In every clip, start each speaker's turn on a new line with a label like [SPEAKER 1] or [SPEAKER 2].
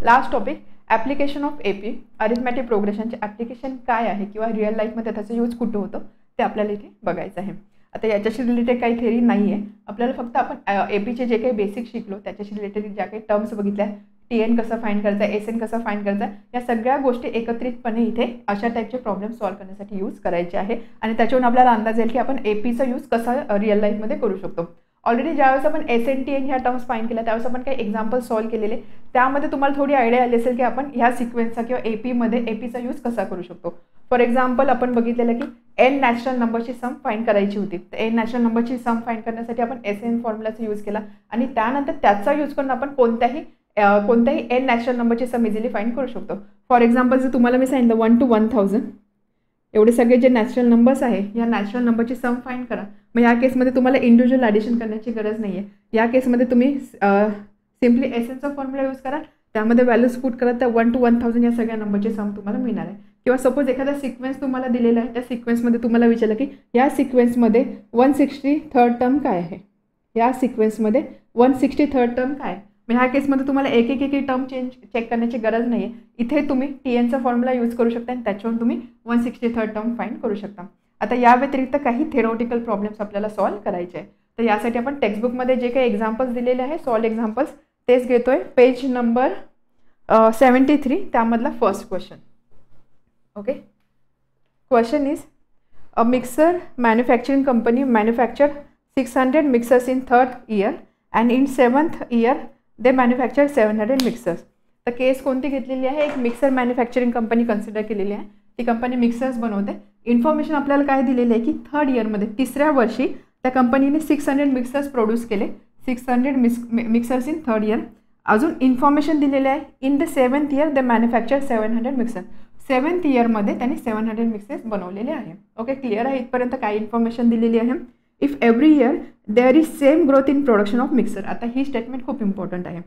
[SPEAKER 1] Last topic application of AP arithmetic प्रोग्रेशनचे application काय आहे किंवा रिअल लाईफमध्ये त्याचा यूज कुठं होतं ते आपल्याला इथे बघायचं आहे. आता याच्याशी रिलेटेड काही थेरी नाही आहे, आपल्याला फक्त आपण एपीचे जे काही बेसिक शिकलो त्याच्याशी रिलेटेड ज्या काही टर्म्स बघितल्या, TN कसं फाइंड करायचं, SN कसं फाइंड करायचं, या सगळ्या गोष्टी एकत्रितपणे इथे अशा टाईपचे प्रॉब्लेम सॉल्व्ह करण्यासाठी यूज करायचे आहे. आणि त्याच्यावरून आपल्याला अंदाज येईल की आपण एपीचा यूज कसा रिअल लाईफमध्ये करू शकतो. ऑलरेडी ज्यावेळेस आपण SN TN ह्या टर्म्स फाइंड केल्या त्यावेळेस आपण काही एक्झाम्पल सॉल्व्ह केलेले, त्यामध्ये तुम्हाला थोडी आयडिया आली असेल की आपण ह्या सिक्वेन्सचा किंवा एपीचा यूज कसा करू शकतो. फॉर एक्झाम्पल आपण बघितलेलं की n नॅचरल नंबरची सम फाइंड करायची होती, तर n नॅचरल नंबरची सम फाइंड करण्यासाठी आपण SN फॉर्म्युलाचा यूज केला आणि त्यानंतर त्याचा यूज करून आपण कोणत्याही n नॅचरल नंबरची सम इझिली फाइंड करू शकतो. फॉर एक्झाम्पल जर तुम्हाला मी सांगितलं 1 to 1000 एवढे सगळे जे नॅचरल नंबर्स आहे या नॅचरल नंबरची सम फाइंड करा. मग या केसमध्ये तुम्हाला इंडिव्हिज्युअल ॲडिशन करण्याची गरज नाही आहे. या केसमध्ये तुम्ही सिम्पली SNचा फॉर्म्युला यूज करा, त्यामध्ये व्हॅल्यूज पुट करा, तर 1 to 1000 या सगळ्या नंबरची सम तुम्हाला मिळणार आहे. किंवा सपोज एखादा सिक्वेन्स तुम्हाला दिलेला आहे, त्या सिक्वेन्समध्ये तुम्हाला विचारलं की या सिक्वेन्समध्ये 163rd टर्म काय आहे, या सिक्वेन्समध्ये 163rd टर्म काय आहे. मग ह्या केसमध्ये तुम्हाला एक टर्म चेक करण्याची गरज नाही आहे. इथे तुम्ही TNचा फॉर्म्युला यूज करू शकता आणि त्याच्यावरून तुम्ही 163rd टर्म फाइंड करू शकता. आता या व्यतिरिक्त काही थेरॉटिकल प्रॉब्लेम्स आपल्याला सॉल्व्ह करायचे आहे, तर यासाठी आपण टेक्स्टबुकमध्ये जे काही एक्झाम्पल्स दिलेले आहे सॉल्व्ह एक्झाम्पल्स तेच घेतोय. पेज नंबर 73 त्यामधला first question. Okay, question is a mixer manufacturing company manufacture 600 mixers in 3rd year and in 7th year they manufacture 700 mixers. तर केस कोणती घेतलेली आहे, एक मिक्सर मॅन्युफॅक्चरिंग कंपनी कन्सिडर केलेली आहे, ती कंपनी मिक्सर्स बनवते. इन्फॉर्मेशन आपल्याला काय दिलेली आहे की 3rd yearमध्ये 3ऱ्या वर्षी त्या कंपनीने 600 मिक्सर्स प्रोड्यूस केले, 600 मिक्सर्स इन 3rd year. अजून इन्फॉर्मेशन दिलेले आहे in the 7th year they manufacture 700 mixer. 7th yearमध्ये त्यांनी 700 मिक्सर्स बनवलेले आहे. ओके, क्लिअर आहे इथपर्यंत काय इन्फॉर्मेशन दिलेली आहे. If every year there is same growth in production of mixer. आता ही स्टेटमेंट खूप इम्पॉर्टंट आहे.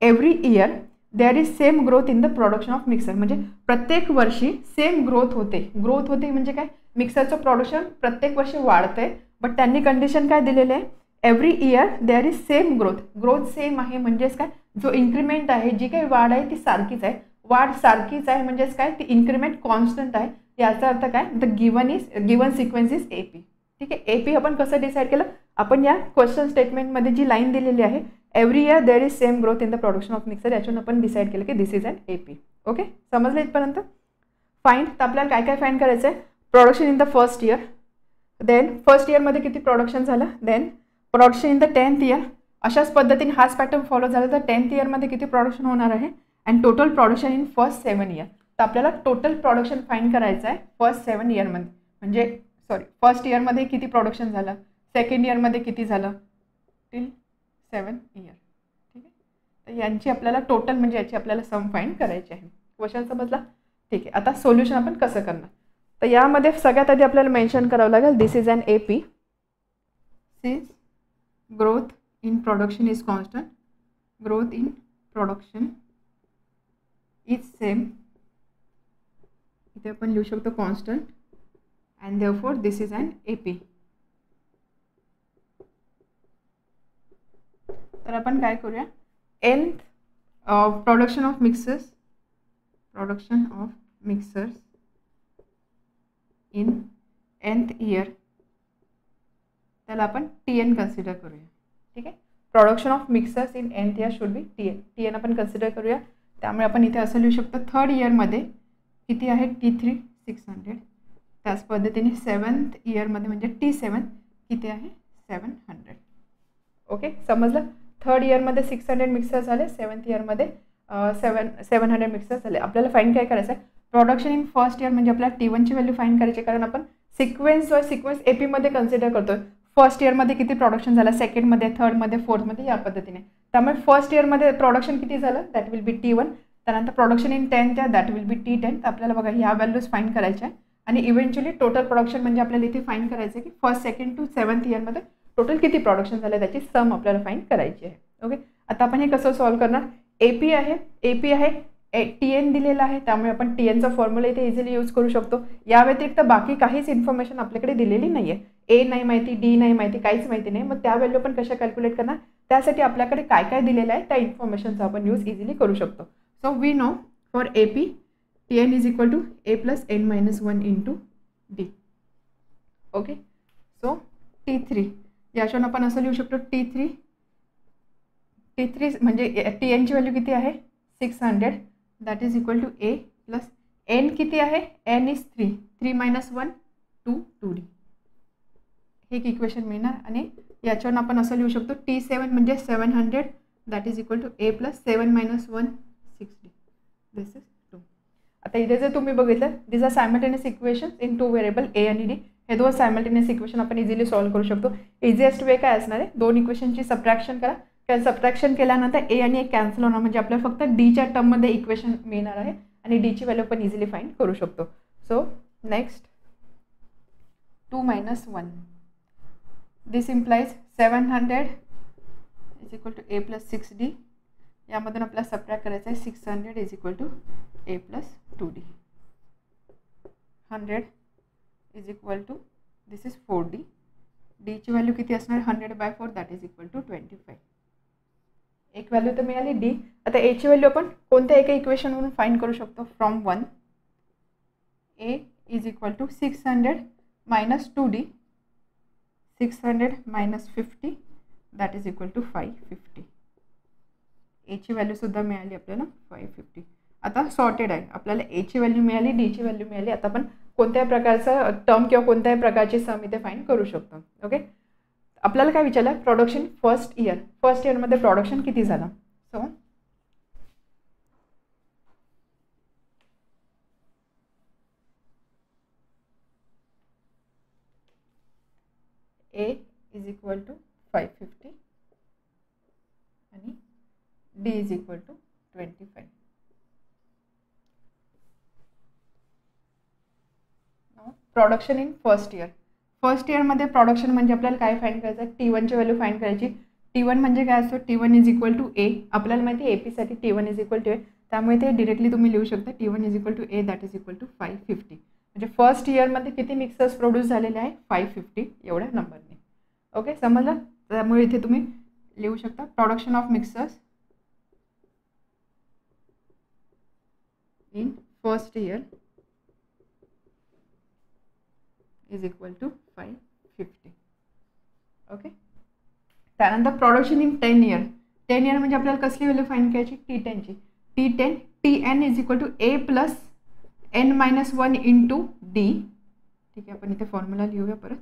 [SPEAKER 1] Every year there is same growth in the production of mixer, म्हणजे प्रत्येक वर्षी सेम ग्रोथ होते. ग्रोथ होते म्हणजे काय, मिक्सरचं प्रोडक्शन प्रत्येक वर्षी वाढतंय, बट त्यांनी कंडिशन काय दिलेलं आहे, every year there is same growth. Growth same आहे म्हणजेच काय, जो इन्क्रीमेंट आहे, जी काही वाढ आहे ती सारखीच आहे. वाढ सारखीच आहे म्हणजेच काय, ती इन्क्रीमेंट कॉन्स्टंट आहे. याचा अर्थ काय, the given sequence is AP. ठीक आहे, एपी आपण कसं डिसाईड केलं, आपण या क्वेश्चन स्टेटमेंटमध्ये जी लाईन दिलेली आहे every year there is same growth in the production of mixer, याच्यावरून आपण डिसाईड केलं की this is an AP. Okay, समजलं इथपर्यंत. फाइंड, तर आपल्याला काय काय फाइंड करायचं आहे, production in the first year, then first इयरमध्ये किती प्रोडक्शन झालं, then production in the 10th year. अशाच पद्धतीने हाच पॅटर्न फॉलो झाला तर 10th yearमध्ये किती प्रोडक्शन होणार आहे, and total production in first 7 year. तर आपल्याला टोटल प्रोडक्शन फाइंड करायचं आहे फर्स्ट 7 yearमध्ये, म्हणजे फर्स्ट इयरमध्ये किती प्रोडक्शन झालं, सेकंड इयरमध्ये किती झालं, टिल 7 year. ठीक आहे, तर यांची आपल्याला टोटल म्हणजे याची आपल्याला सम फाइंड करायची आहे. क्वेश्चन समजला. ठीक आहे, आता सोल्युशन आपण कसं करणार, तर यामध्ये सगळ्यात आधी आपल्याला मेन्शन करावं लागेल this is an AP since growth in production is constant, growth in production is same, इथे आपण लिहू शकतो constant, and therefore this is an AP. तर आपण काय करूया, nth production of mixers in nth year, त्याला आपण TN कन्सिडर करूया. ठीक आहे, production of mixers in nth year should be TN आपण कन्सिडर करूया. त्यामुळे आपण इथे असं लिहू शकतो 3rd yearमध्ये किती आहे T3 600, त्याच पद्धतीने 7th yearमध्ये म्हणजे T7 किती आहे 700. ओके, समजलं. 3rd yearमध्ये 600 मिक्सर झाले, 7th yearमध्ये 700 मिक्सर झाले. आपल्याला फाइंड काय करायचं आहे, प्रोडक्शन इन फर्स्ट इयर म्हणजे आपल्याला T1ची व्हॅल्यू फाइंड करायची, कारण आपण सिक्वेन्स एपीमध्ये कन्सिडर करतोय. फर्स्ट इयरमध्ये किती प्रोडक्शन झालं, सेकंडमध्ये, थर्डमध्ये, फोर्थमध्ये, या पद्धतीने. त्यामुळे फर्स्ट इयरमध्ये प्रोडक्शन किती झालं, दॅट विल बी T1. त्यानंतर production in 10th year that will B T10. तर आपल्याला बघा ह्या व्हॅल्यूज फाइंड करायच्या आहे आणि इव्हेंच्युअली टोटल प्रोडक्शन म्हणजे आपल्याला इथे फाइंड करायचं आहे की फर्स्ट 2nd to 7th yearमध्ये टोटल किती प्रोडक्शन झालं त्याची सम आपल्याला फाइंड करायची आहे. ओके, आता आपण हे कसं सॉल्व्ह करणार, एपी आहे TN दिलेला आहे, त्यामुळे आपण TNचा फॉर्म्युला इथे इझिली यूज करू शकतो. या व्यतिरिक्त बाकी काहीच इन्फॉर्मेशन आपल्याकडे दिलेली नाही आहे. ए नाही माहिती, डी नाही माहिती, काहीच माहिती नाही. मग त्या व्हॅल्यू आपण कशा कॅल्क्युलेट करणार, त्यासाठी आपल्याकडे काय काय दिलेलं आहे त्या इन्फॉर्मेशनचा आपण यूज इझिली करू शकतो. So we know for AP, Tn is equal to A plus n minus 1 into D. Okay, so T3 याच्यावर आपण असं लिहू शकतो T3 म्हणजे Tn ची व्हॅल्यू किती आहे 600, that is equal to A plus n किती आहे, n इज 3 minus 1 2D. हे एक इक्वेशन मिळणार. आणि याच्यावर आपण असं लिहू शकतो T7 म्हणजे 700, that is equal to A plus 7 minus 1 6D. This is 2. आता इथे जर तुम्ही बघितलं, this are simultaneous equations in 2 variable A आणि D. हे दोन सायमल्टेनियस इक्वेशन आपण इझिली सॉल्व्ह करू शकतो. इझिएस्ट वे काय असणार आहे, दोन इक्वेशनची सबट्रॅक्शन करा. कारण सबट्रॅक्शन केल्यानंतर A आणि A कॅन्सल होणार, म्हणजे आपल्याला फक्त Dच्या टर्ममध्ये इक्वेशन मिळणार आहे आणि Dची व्हॅल्यू पण इझिली फाइंड करू शकतो. So next 2 minus 1. This implies 700 is equal to A plus 6D. यामधून आपल्याला सबट्रॅक्ट करायचं आहे 600 is equal to A plus 2D. 100 is equal to this is 4D. Dची व्हॅल्यू किती असणार 100/4, दॅट इज इक्वल टू 25. एक व्हॅल्यू तर मिळाली D. आता Aची व्हॅल्यू आपण कोणत्या एका इक्वेशनवरून फाइंड करू शकतो, from 1. A is equal to 600 minus 2D, 600 minus 50, that is equal to 550. Aची व्हॅल्यू सुद्धा मिळाली आपल्याला 550. आता सॉर्टेड आहे, आपल्याला Aची व्हॅल्यू मिळाली, Dची व्हॅल्यू मिळाली. आता आपण कोणत्याही प्रकारचा टर्म किंवा कोणत्याही प्रकारची सम इथे फाइंड करू शकतो. ओके, आपल्याला काय विचारलं, प्रोडक्शन फर्स्ट इयरमध्ये प्रोडक्शन किती झालं. So A is equal to 550 आणि D is equal to 25. Production in first इयरमध्ये प्रोडक्शन म्हणजे आपल्याला काय फाइंड करायचं आहे, T1ची व्हॅल्यू फाइंड करायची. T1 म्हणजे काय असतो, T1 is equal to A. आपल्याला माहिती आहे AP साठी T1 is equal to A, त्यामुळे ते डिरेक्टली तुम्ही लिहू शकता T1 is equal to A, that is equal to 550. म्हणजे फर्स्ट इयरमध्ये किती मिक्सर्स प्रोड्यूस झालेले आहे 550 एवढ्या नंबरने. ओके, समजलं. त्यामुळे इथे तुम्ही लिहू शकता production of mixers in first year is equal to 550. Okay, त्यानंतर प्रोडक्शन इन 10 इयर म्हणजे आपल्याला कसली व्हॅल्यू फाइंड करायची, T10ची. Tn is equal to A plus n minus 1 into D. ठीक आहे, आपण इथे फॉर्म्युला लिहूया परत.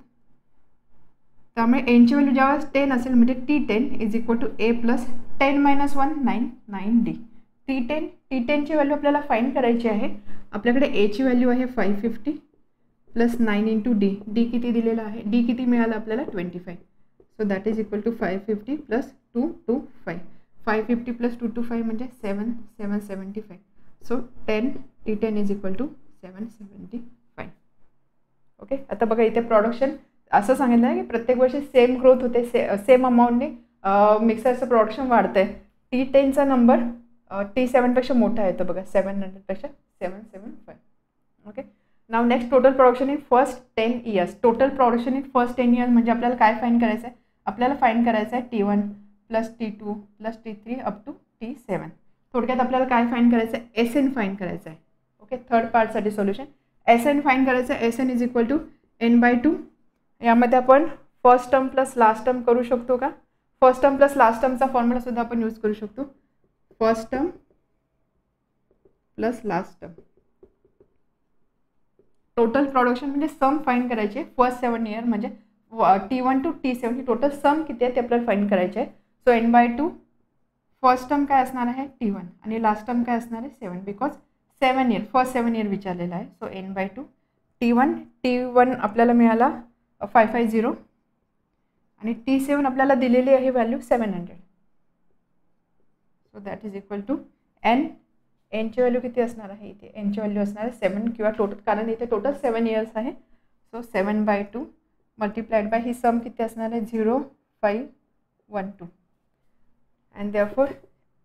[SPEAKER 1] त्यामुळे nची व्हॅल्यू जेव्हा 10 असेल म्हणजे T10 is equal to A plus 10 minus 1 9D. T10ची व्हॅल्यू आपल्याला फाइंड करायची आहे. आपल्याकडे Aची व्हॅल्यू आहे 550 प्लस 9 इंटू D किती दिलेला आहे, D किती मिळालं आपल्याला 25. So that is equal to 550 plus 225. 550 plus 225 म्हणजे 775. So T10 is equal to 775. Okay, आता बघा इथे प्रोडक्शन असं सांगितलं आहे की प्रत्येक वर्षी सेम ग्रोथ होते, सेम अमाऊंटने मिक्सरचं प्रोडक्शन वाढतं आहे. T10चा नंबर T7पेक्षा मोठा येतो बघा, 700पेक्षा 775. Okay, now next total production in first 10 years. Total production in first 10 years म्हणजे आपल्याला काय फाइंड करायचं आहे, आपल्याला फाइंड करायचं आहे T1 plus T2 plus T3 up to T7. थोडक्यात आपल्याला काय फाइंड करायचं आहे, SN फाइंड करायचं आहे. ओके, थर्ड पार्टसाठी सोल्युशन SN फाइंड करायचं आहे. SN is equal to n/2. यामध्ये आपण first term plus last term करू शकतो का, फर्स्ट टर्म प्लस लास्ट टर्मचा फॉर्म्युला सुद्धा आपण यूज करू शकतो. First term plus last term, total production म्हणजे सम फाइंड करायचे फर्स्ट 7 इयर म्हणजे T1 to T7 he total sum किती आहे ते आपल्याला फाइंड करायचे आहे. सो n/2 फर्स्ट टर्म काय असणार आहे T1 आणि लास्ट टर्म काय असणार आहे 7, बिकॉज 7 इयर फर्स्ट 7 इयर विचारलेला आहे. सो n/2 T1 आपल्याला मिळाला 550 आणि T7 आपल्याला दिलेली आहे value 700. So that is equal to nची व्हॅल्यू किती असणार आहे, इथे nची व्हॅल्यू असणार आहे 7 किंवा टोटल, कारण इथे टोटल 7 इयर्स आहे. सो 7/2 मल्टिप्लाइड बाय ही सम किती असणार आहे 0512 अँड देअरफॉर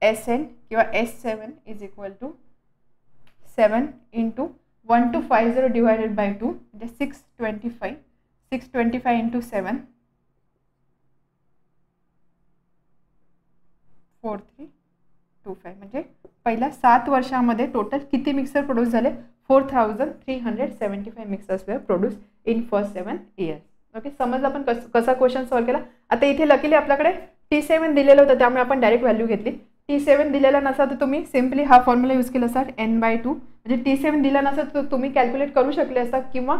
[SPEAKER 1] SN किंवा S7 is equal to 7 into 1250 divided by 2 म्हणजे 625. 625 इंटू 7 43 25 म्हणजे पहिल्या 7 वर्षामध्ये टोटल किती मिक्सर प्रोड्यूस झाले 4375 mixers way produce in first 7 years. Okay, समजलं आपण कसा क्वेश्चन सॉल्व्ह केला. आता इथे लकीली आपल्याकडे T7 दिलेलं होतं त्यामुळे आपण डायरेक्ट व्हॅल्यू घेतली. T7 दिलेला नसा तर तुम्ही सिम्पली हा फॉर्म्युला यूज केला असता n/2 म्हणजे T7 दिला नसा तर तुम्ही कॅल्क्युलेट करू शकले असता किंवा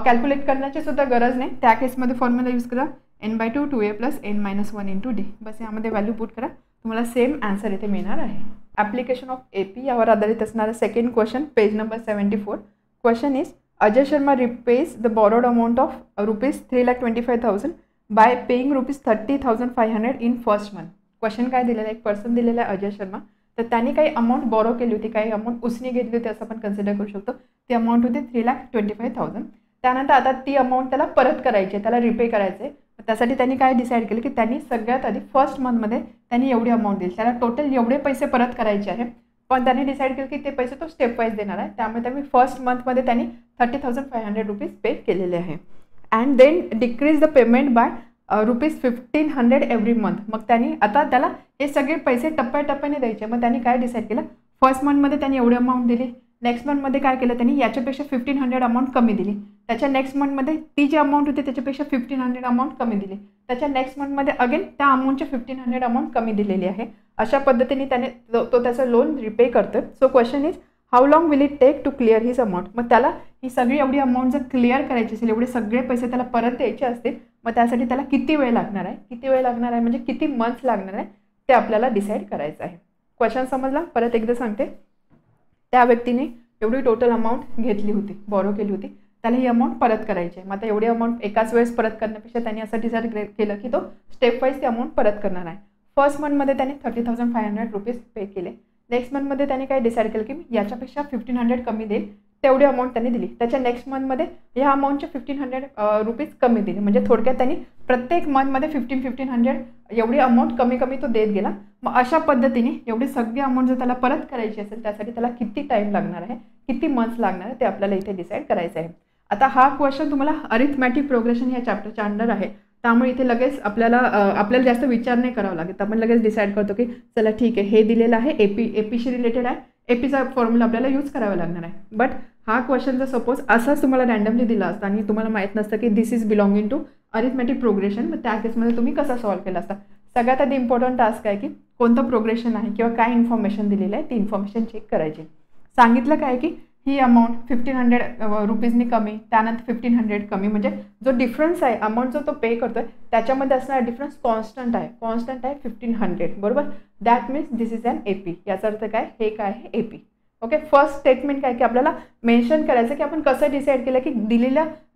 [SPEAKER 1] कॅल्क्युलेट करण्याची सुद्धा गरज नाही. त्या केसमध्ये फॉर्म्युला यूज करा n/2 2a + n-1 × d. बस यामध्ये व्हॅल्यू पुट करा, तुम्हाला सेम आन्सर इथे मिळणार आहे. ॲप्लिकेशन ऑफ AP यावर आधारित असणारा second question page number 74. Question is Ajay Sharma रिपेज the borrowed amount of ₹3,25,000 bye paying ₹30,500 in first month. Question काय दिलेला आहे, एक पर्सन दिलेला आहे अजय शर्मा, तर त्यांनी काही अमाऊंट बॉरो केली होती, काही अमाऊंट उसने घेतली होती असं आपण कन्सिडर करू शकतो. ती अमाऊंट होती 3,25,000. त्यानंतर आता ती अमाऊंट त्याला परत करायची आहे, त्याला रिपे करायचं आहे. त्यासाठी त्यांनी काय डिसाईड केलं की त्यांनी सगळ्यात आधी फर्स्ट मंथमध्ये त्यांनी एवढी अमाऊंट दिली, त्याला टोटल एवढे पैसे परत करायचे आहे. पण त्यांनी डिसाईड केलं की ते पैसे तो स्टेप वाईज देणार आहे. त्यामुळे त्यांनी फर्स्ट मंथमध्ये त्यांनी ₹30,500 पे केलेले आहे. And then decrease the payment by ₹1,500 every month. मग त्यांनी आता त्याला हे सगळे पैसे टप्प्याटप्प्याने द्यायचे. मग त्यांनी काय डिसाईड केलं, फर्स्ट मंथमध्ये त्यांनी एवढी अमाऊंट दिली, नेक्स्ट मंथमध्ये काय केलं त्यांनी याच्यापेक्षा 1,500 अमाऊंट कमी दिली, त्याच्या नेक्स्ट मंथमध्ये ती जी अमाऊंट होती त्याच्यापेक्षा 1,500 अमाऊंट कमी दिली, त्याच्या नेक्स्ट मंथमध्ये अगेन त्या अमाऊंटच्या 1,500 अमाऊंट कमी दिलेली आहे. अशा पद्धतीने त्याने तो त्याचं लोन रिपे करतोय. So question is how long will it take to clear his amount. मग त्याला ही सगळी एवढी अमाऊंट जर क्लिअर करायची असेल, एवढे सगळे पैसे त्याला परत द्यायचे असतील, मग त्यासाठी त्याला किती वेळ लागणार आहे, किती वेळ लागणार आहे म्हणजे किती मंथ्स लागणार आहे ते आपल्याला डिसाईड करायचं आहे. क्वेश्चन समजला, परत एकदा सांगते. त्या व्यक्तीने एवढी टोटल अमाऊंट घेतली होती, बॉरो केली होती, त्याला ही अमाऊंट परत करायची आहे. मग आता एवढी अमाऊंट एकाच वेळेस परत करण्यापेक्षा त्यांनी असं डिसाईड केलं की तो स्टेप वाईज ती अमाऊंट परत करणार आहे. फर्स्ट मंथमध्ये त्यांनी ₹30,500 पे केले. नेक्स्ट मंथमध्ये त्यांनी काय डिसाईड केलं की मी याच्यापेक्षा 1,500 कमी देईल, तेवढी अमाऊंट त्यांनी दिली. त्याच्या नेक्स्ट मंथमध्ये ह्या अमाऊंटचे ₹1,500 कमी दिले. म्हणजे थोडक्यात त्यांनी प्रत्येक मंथमध्ये 1,500 एवढी अमाऊंट कमी कमी तो देत गेला. मग अशा पद्धतीने एवढी सगळी अमाऊंट जर त्याला परत करायची असेल त्यासाठी त्याला किती टाईम लागणार आहे, किती मंथ्स लागणार आहे ते आपल्याला इथे डिसाईड करायचं आहे. आता हा क्वेश्चन तुम्हाला अरिथमॅटिक प्रोग्रेशन या चॅप्टरच्या अंडर आहे, त्यामुळे इथे लगेच आपल्याला जास्त विचार नाही करावा लागेल. आपण लगेच डिसाईड करतो की चला ठीक आहे, हे दिलेलं आहे एपीशी रिलेटेड आहे, एपीचा फॉर्म्युला आपल्याला यूज करावा लागणार आहे. बट हा क्वेश्चन जर सपोज असाच तुम्हाला रँडमली दिला असता आणि तुम्हाला माहीत नसतं की this is belonging to arithmetic progression, मग त्या केसमध्ये तुम्ही कसा सॉल्व्ह केला असता. सगळ्यात आधी इम्पॉर्टंट टास्क आहे की कोणतं प्रोग्रेशन आहे किंवा काय इन्फॉर्मेशन दिलेलं आहे ती इन्फॉर्मेशन चेक करायची. सांगितलं काय की ही अमाऊंट ₹1,500 कमी, त्यानंतर 1,500 कमी, म्हणजे जो डिफरन्स आहे अमाऊंट जो तो पे करतोय त्याच्यामध्ये असणारा डिफरन्स कॉन्स्टंट आहे 1,500 बरोबर. That means this is an AP. याचा अर्थ काय, हे काय आहे AP. ओके, फर्स्ट स्टेटमेंट काय की आपल्याला मेन्शन करायचं की आपण कसं डिसाईड केलं की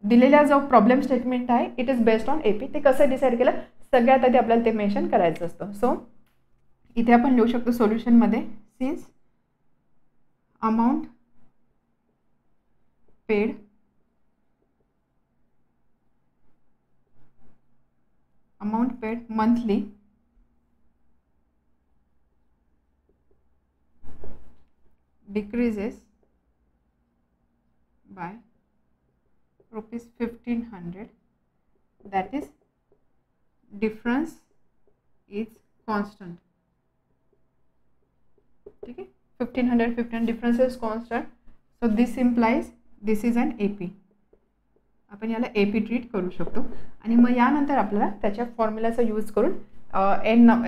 [SPEAKER 1] दिलेल्या जो प्रॉब्लेम स्टेटमेंट आहे it is based on AP. ते कसं डिसाईड केलं सगळ्यात आधी आपल्याला ते मेन्शन करायचं असतं. सो इथे आपण लिहू शकतो सोल्युशनमध्ये since amount paid monthly decreases by ₹1,500, that is difference is constant. ठीक है, 1,500 difference is constant, so this implies this is an AP. आपण याला AP ट्रीट करू शकतो. आणि मग यानंतर आपल्याला त्याच्या फॉर्म्युलाचा यूज करून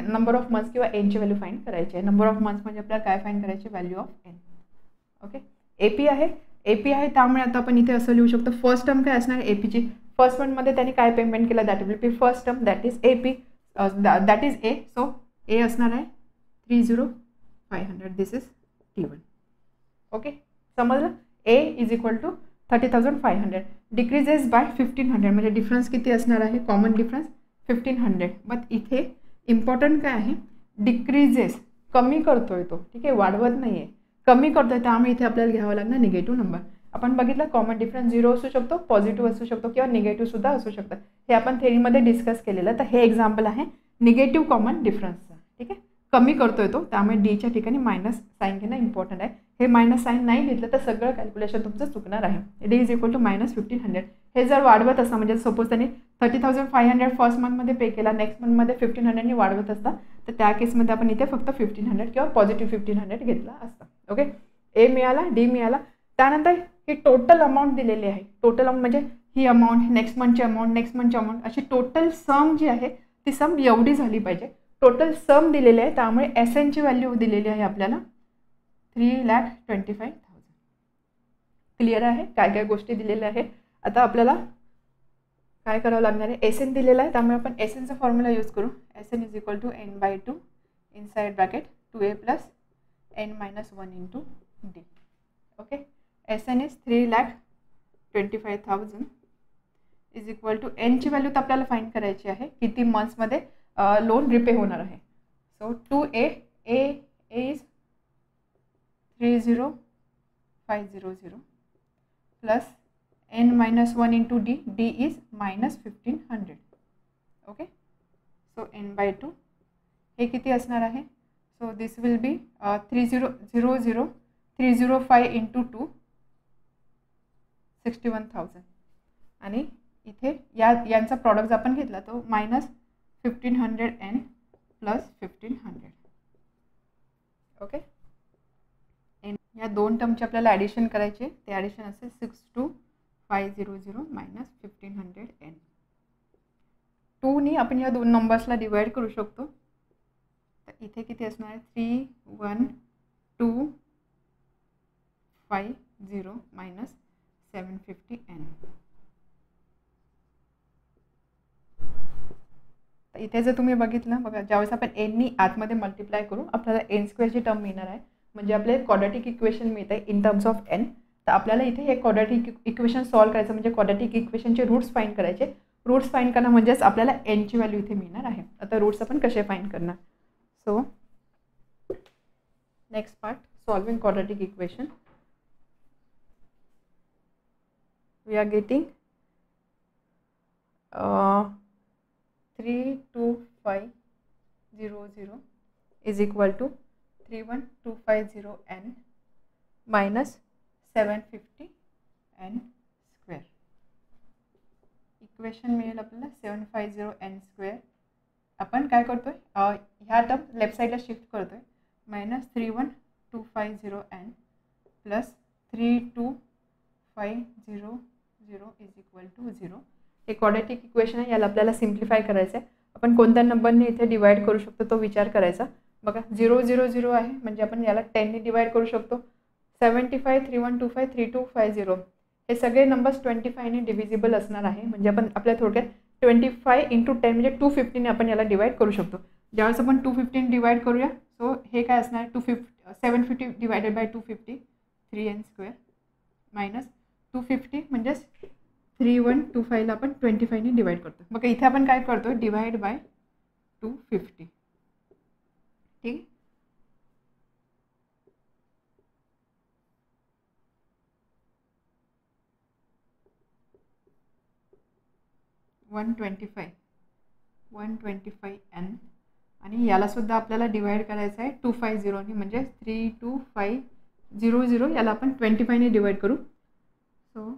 [SPEAKER 1] नंबर ऑफ मंथ्स किंवा एनची व्हॅल्यू फाइंड करायची आहे. नंबर ऑफ मंथ्स म्हणजे आपल्याला काय फाइंड करायची, value of n. Okay, AP आहे त्यामुळे आता आपण इथे असं लिहू शकतो. फर्स्ट टर्म काय असणार APची, फर्स्ट मंथमध्ये त्यांनी काय पेमेंट केलं that will be first term, that is AP, that is A. So A असणार आहे 30,500, दिस इज T1. ओके, समजलं. A is equal to 30,500 decreases by 1,500 म्हणजे डिफरन्स किती असणार आहे, कॉमन डिफरन्स 1,500. बट इथे इम्पॉर्टंट काय आहे, डिक्रीजेस कमी करतोय तो, ठीक आहे, वाढवत नाही आहे, कमी करतोय. त्यामुळे इथे आपल्याला घ्यावं लागणार निगेटिव्ह नंबर. आपण बघितलं कॉमन डिफरन्स 0 असू शकतो, पॉझिटिव्ह असू शकतो किंवा निगेटिव्ह सुद्धा असू शकतं. हे आपण थेरीमध्ये डिस्कस केलेलं. तर हे एक्झाम्पल आहे निगेटिव्ह कॉमन डिफरन्सचं. ठीक आहे, कमी करतोय तो, त्यामुळे डीच्या ठिकाणी मायनस साईन घेणं इम्पॉर्टंट आहे. हे मायनस साईन नाही घेतलं तर सगळं कॅल्क्युलेशन तुमचं चुकणार आहे. D is equal to -1,500. हे जर वाढवत असता म्हणजे सपोज त्यांनी 30,500 फर्स्ट मंथमध्ये पे केला, नेक्स्ट मंथमध्ये 1,500 वाढवत असता तर त्या केसमध्ये आपण इथे फक्त 1500 किंवा पॉझिटिव्ह 1500 घेतला असता. ओके, ए मिळाला, डी मिळाला. त्यानंतर ही टोटल अमाऊंट दिलेली आहे. टोटल अमाऊंट म्हणजे ही अमाऊंट, नेक्स्ट मंथची अमाऊंट, नेक्स्ट मंथची अमाऊंट, अशी टोटल सम जी आहे ती सम एवढी झाली पाहिजे. टोटल सम दिलेली आहे, त्यामुळे एस एनची व्हॅल्यू दिलेली आहे आपल्याला 3,25,000. क्लिअर आहे काय काय गोष्टी दिलेल्या आहे. आता आपल्याला काय करावं लागणार आहे, एस एन दिलेला आहे, त्यामुळे आपण एस एनचा फॉर्म्युला यूज करू. S N is equal to n/2 inside bracket 2a plus n-1 into D. Okay, S N is 3,25,000 is equal to एनची व्हॅल्यू तर आपल्याला फाईंड करायची आहे, किती मंथ्समध्ये लोन रिपे होणार आहे. So 2a is 30,500 plus n-1 into D, D is -1500. Okay, so n/2 हे किती असणार आहे. So this will be 305 into 2 61,000 आणि इथे यांचा प्रॉडक्ट आपण घेतला तो -1500n प्लस 1500. ओके, या दोन टर्मचे आपल्याला ॲडिशन करायचे. ते ॲडिशन असेल 62,500 मायनस 1500n. 2नी आपण या दोन नंबर्सला डिवाइड करू शकतो. तर इथे किती असणार आहे 3,1,2,5,0 मायनस 750n. तर इथे जर तुम्ही बघितलं बघा, ज्यावेळेस आपण एननी आतमध्ये मल्टिप्लाय करू आपल्याला n² टर्म मिळणार आहे. म्हणजे आपल्याला क्वाड्रॅटिक इक्वेशन मिळत आहे इन टर्म्स ऑफ n. तर आपल्याला इथे हे क्वाड्रॅटिक इक्वेशन सॉल्व करायचं म्हणजे क्वाड्रॅटिक इक्वेशनचे रूट्स फाइंड करायचे. रूट्स फाइंड करणं म्हणजेच आपल्याला एनची व्हॅल्यू इथे मिळणार आहे. आता रूट्स आपण कसे फाइंड करणार. So next part, solving quadratic equation. We are getting 3,25,000 is equal to 31,250n minus 750n square. Equation मिळेल आपल्याला 750n स्क्वेअर. आपण काय करतोय, ह्या टर्म लेफ्ट साईडला शिफ्ट करतोय. Minus 31,250n plus 3,2,500 is equal to 0. हे क्वाड्रॅटिक इक्वेशन आहे, याला आपल्याला सिम्प्लिफाय करायचं आहे. आपण कोणत्या नंबरने इथे डिवाइड करू शकतो तो विचार करायचा. बघा 0,0,0 आहे म्हणजे आपण याला 10ने डिवाइड करू शकतो. 75, 3125, 3250 हे सगळे नंबर्स 25ने डिव्हिजिबल असणार आहे. म्हणजे आपण आपल्या थोडक्यात 25 इंटू 10 म्हणजे 250ने आपण याला डिवाइड करू शकतो. ज्यावेळेस आपण 250 डिवाइड करूया, सो हे काय असणार 750 divided by 250 3n square minus 250 म्हणजेच 3125ला आपण 25ने डिवाइड करतो. बघा इथे आपण काय करतो, डिवाइड बाय 250. ठीक, 125n आणि याला सुद्धा आपल्याला डिवाइड करायचं आहे 250ने म्हणजे 3,2500 याला आपण 25ने डिवाइड करू. So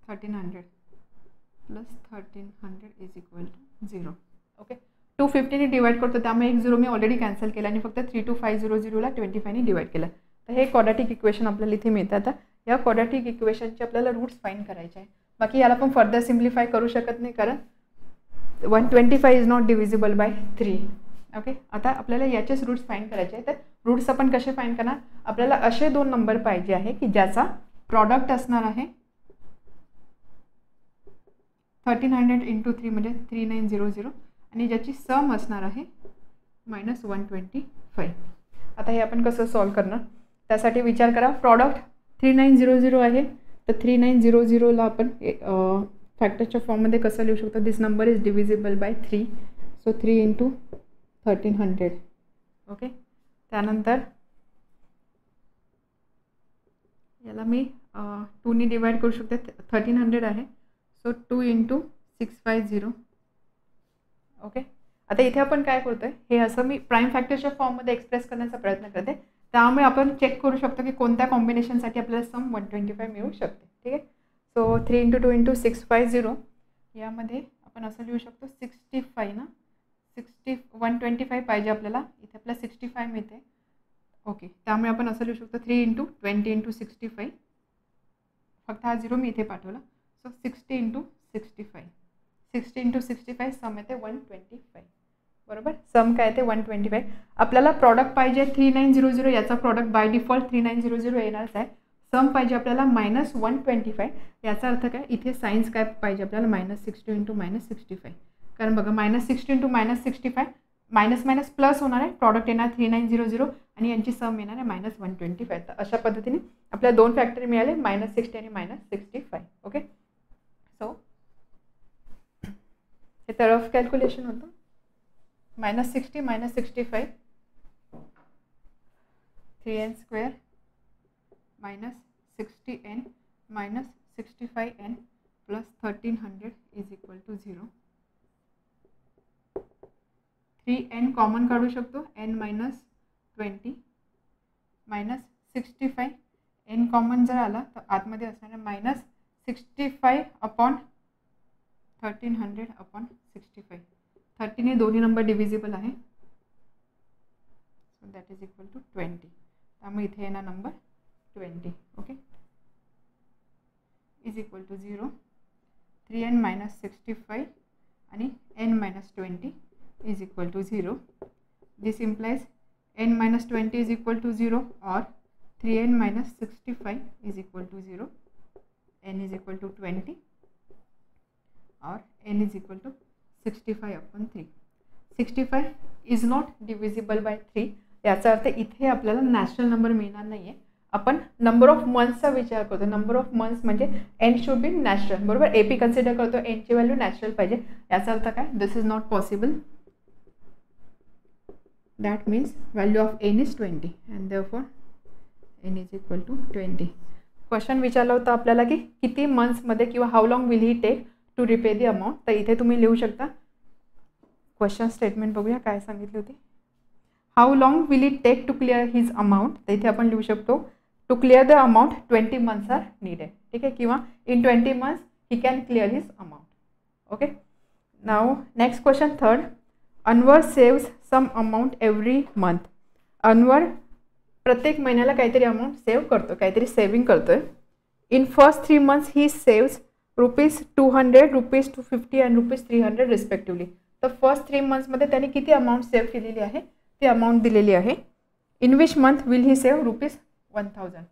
[SPEAKER 1] 1300 plus 1300 is equal to 0. Okay, 250ने डिवाइड करतो त्यामुळे एक 0 मी ऑलरेडी कॅन्सल केला आणि फक्त 3,2500ला 25ने डिवाइड केलं. तर हे क्वाड्रॅटिक इक्वेशन आपल्याला इथे मिळतं. आता या क्वाड्रॅटिक इक्वेशनचे आपल्याला रूट्स फाइंड करायचे आहे. बाकी याला पण फर्दर सिम्प्लिफाय करू शकत नाही कारण 125 is not divisible by 3. Okay, आता आपल्याला याचेच रूट्स फाइंड करायचे आहे. तर रूट्स आपण कसे फाइंड करणार, आपल्याला असे दोन नंबर पाहिजे आहे की ज्याचा प्रॉडक्ट असणार आहे 1300 इंटू 3 म्हणजे 3900 आणि ज्याची सम असणार आहे -125. आता हे आपण कसं सॉल्व करणार, त्यासाठी विचार करा. प्रॉडक्ट 3900 आहे तर 3900ला आपण फॅक्टरच्या फॉर्ममध्ये कसं लिहू शकतो. This number is divisible by 3. So 3 into 1300. Okay, त्यानंतर याला मी 2ने डिवाइड करू शकते. 1300 आहे सो 2 इंटू 650. ओके, आता इथे आपण काय करतोय, हे असं मी प्राईम फॅक्टरच्या फॉर्ममध्ये एक्सप्रेस करण्याचा प्रयत्न करते. त्यामुळे आपण चेक करू शकतो की कोणत्या कॉम्बिनेशनसाठी आपल्याला सम 125 मिळू शकते. ठीक आहे, सो 3 × 2 × 650 यामध्ये आपण असं लिहू शकतो 65 ना, 125 पाहिजे आपल्याला, इथे आपल्याला 65 मिळते. ओके, त्यामुळे आपण असं लिहू शकतो 3 × 20 × 65. फक्त हा 0 मी इथे पाठवला. सो 60 × 65, 60 × 65 सम येते 125. बरोबर, सम काय ते 125. आपल्याला प्रॉडक्ट पाहिजे 3900, याचा प्रॉडक्ट बाय डिफॉल्ट 3900 येणारच आहे. सम पाहिजे आपल्याला -125. याचा अर्थ काय, इथे सायन्स काय पाहिजे आपल्याला -60 × -65. कारण बघा -60 × -65 मायनस प्लस होणार आहे, प्रॉडक्ट येणार 3900 आणि यांची सम येणार आहे -125. तर अशा पद्धतीने आपल्याला 2 फॅक्टर मिळाले, -60 आणि -65. ओके, सो हे तरफ कॅल्क्युलेशन होतं. -60 -65 3n² -60n -65n + 1300 = 0. 3n common काढू शकतो, n -20 -65 n कॉमन जर आला तर आतमध्ये असणार -65/1300/65. 13 हे दोन्ही नंबर डिव्हिजिबल आहे, so that is equal to 20. त्यामुळे इथे येणार number 20. Okay, is equal to 0. 3n -65 आणि n -20 is equal to 0. This implies n -20 is equal to 0 or 3n -65 is equal to 0. n is equal to 20 or n is equal to 65/3. 65 is not divisible by 3. याचा अर्थ इथे आपल्याला natural number मिळणार नाही आहे. आपण number of मंथ्सचा विचार करतो. नंबर ऑफ मंथ्स म्हणजे n शुड बी नॅचरल. बरोबर, AP कन्सिडर करतो, n ची व्हॅल्यू नॅचरल पाहिजे. याचा अर्थ काय, this is not possible. That means value of n is 20 and therefore n is equal to 20. Question विचारला होता आपल्याला की किती मंथ्समध्ये किंवा how long will he take to repay the amount. तर इथे तुम्ही लिहू शकता. क्वेश्चन स्टेटमेंट बघूया काय सांगितली होती. How long will it take to clear his amount. तर इथे आपण लिहू शकतो to clear the amount 20 months are needed. ठीक आहे, किंवा in 20 months he can clear his amount. Okay, now next question third. Anwar saves some amount every month. Anwar प्रत्येक महिन्याला काहीतरी अमाऊंट सेव्ह करतो, काहीतरी सेव्हिंग करतोय. In first 3 months he saves ₹200, ₹250 आणि ₹300 रिस्पेक्टिव्हली. तर फर्स्ट 3 monthsमध्ये त्याने किती अमाऊंट सेव्ह केलेली आहे ती अमाऊंट दिलेली आहे. In which month will he save ₹1000.